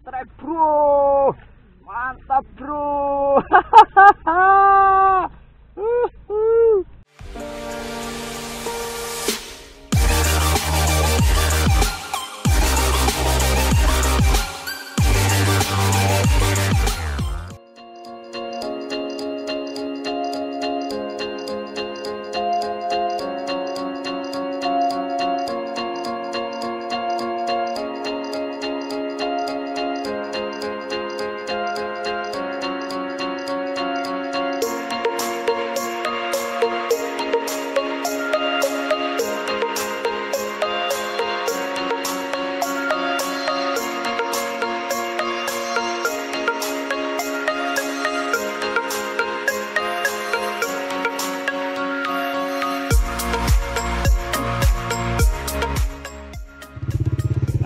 Strike bro, mantap bro.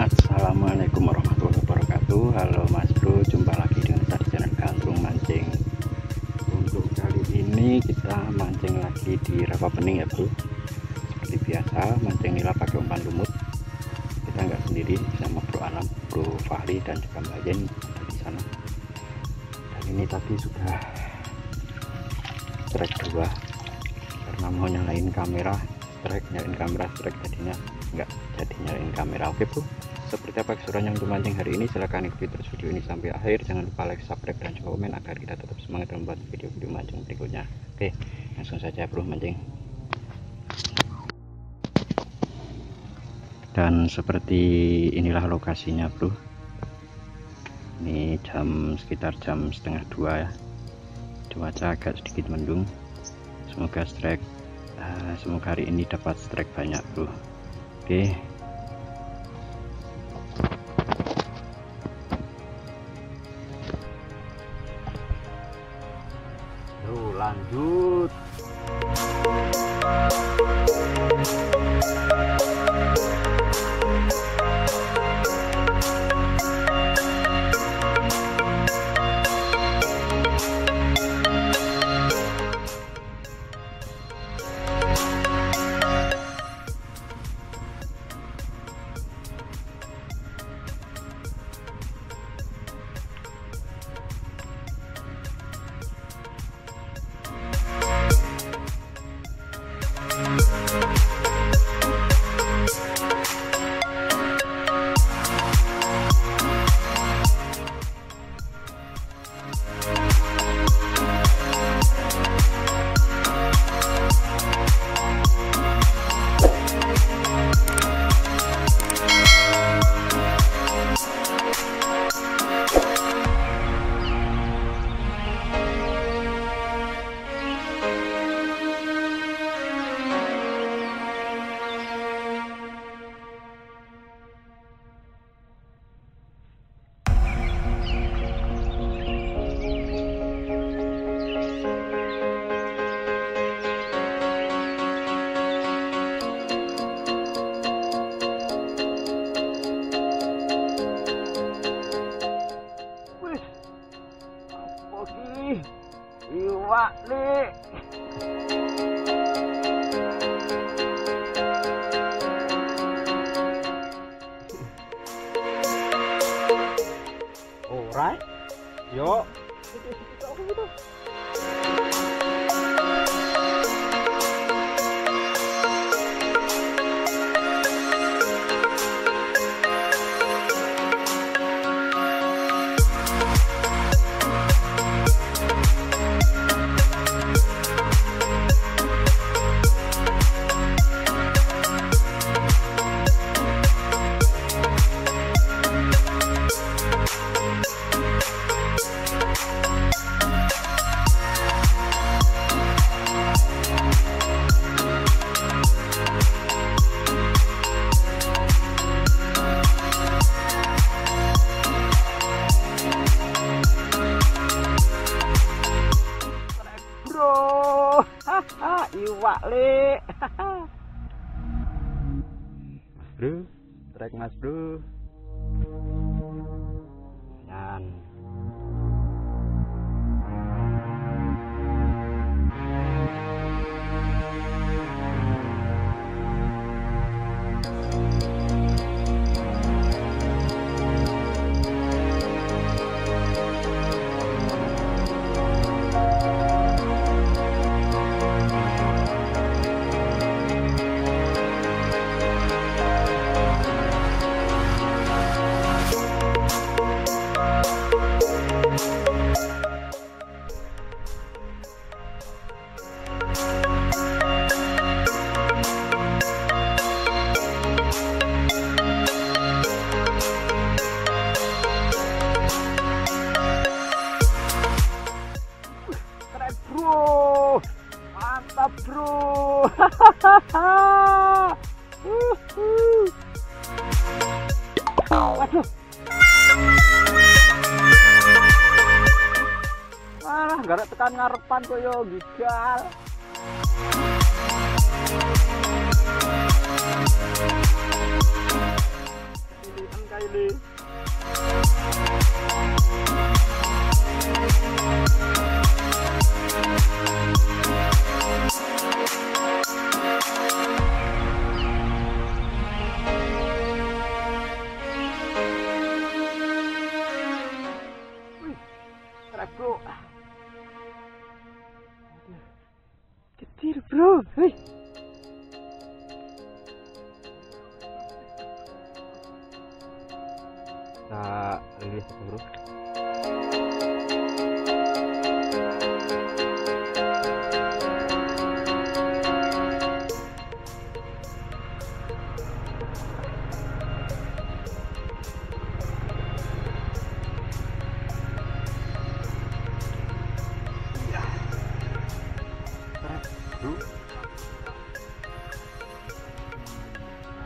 Assalamualaikum warahmatullahi wabarakatuh. Halo Mas Bro, jumpa lagi dengan saya di channel Gandrung Mancing. Untuk kali ini kita mancing lagi di Rawa Pening ya bro. Seperti biasa, Mancing Nila pakai umpan lumut. Kita nggak sendiri, sama Bro Alam, Bro Fahri dan juga Mbak Yen ada di sana. Dan ini tadi sudah strike 2 karena mau nyalain kamera strike, nyalain kamera strike, jadinya nggak jadi nyalain kamera. Oke bro, seperti apa keseruannya untuk mancing hari ini, silahkan ikuti terus video ini sampai akhir. Jangan lupa like, subscribe, dan juga komen agar kita tetap semangat membuat video-video mancing berikutnya. Oke, langsung saja bro mancing. Dan seperti inilah lokasinya bro. Ini sekitar jam setengah 2 ya. Cuaca agak sedikit mendung. Semoga strike, semoga hari ini dapat strike banyak bro. Oke. Lanjut. Iwak nih. Alright, yuk. Gitu. Iwak le. Bro, strike mas bro. Yan. bro. Waduh. Wah, garap tekan ngarepan koyo gigal. Pilihan kali. Bro, kecil bro, hei. Kita rilis bro.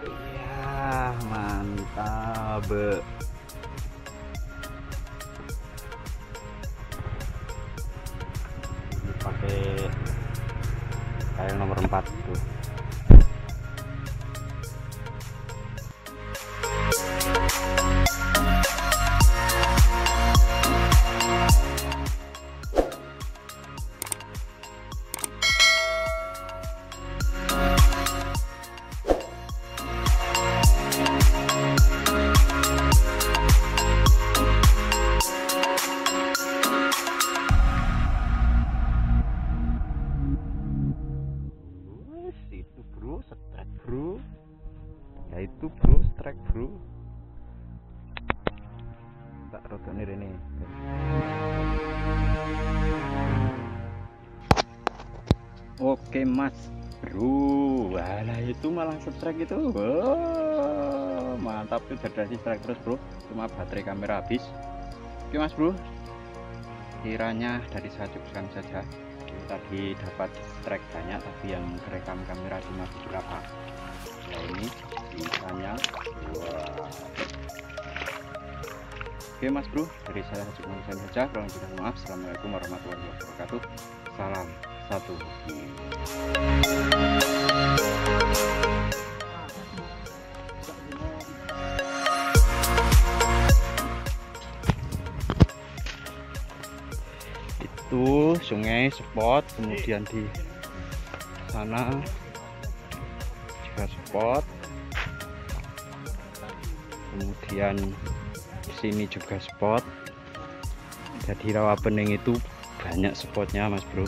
Iya, mantap. Ini pakai kayak nomor 4 tuh. Itu bro, strike bro, ya itu bro, strike bro. Tak rotok ini. Oke mas bro, walah itu malah strike itu. Oh, mantap tuh, berdasi strike terus bro, cuma baterai kamera habis. Oke mas bro, kiranya dari saya cukupkan saja. Tadi dapat strike banyak, tapi yang kerekam kamera cuma beberapa. Nah ini misalnya, wow. Oke mas bro, dari saya cukupkan saja. Kurang lebih maaf. Assalamualaikum warahmatullahi wabarakatuh. Salam satu. Itu sungai spot, kemudian di sana juga spot, kemudian di sini juga spot. Jadi Rawa Pening itu banyak spotnya mas bro.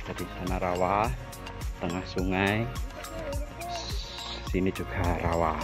Jadi sana rawa, tengah sungai, sini juga rawa.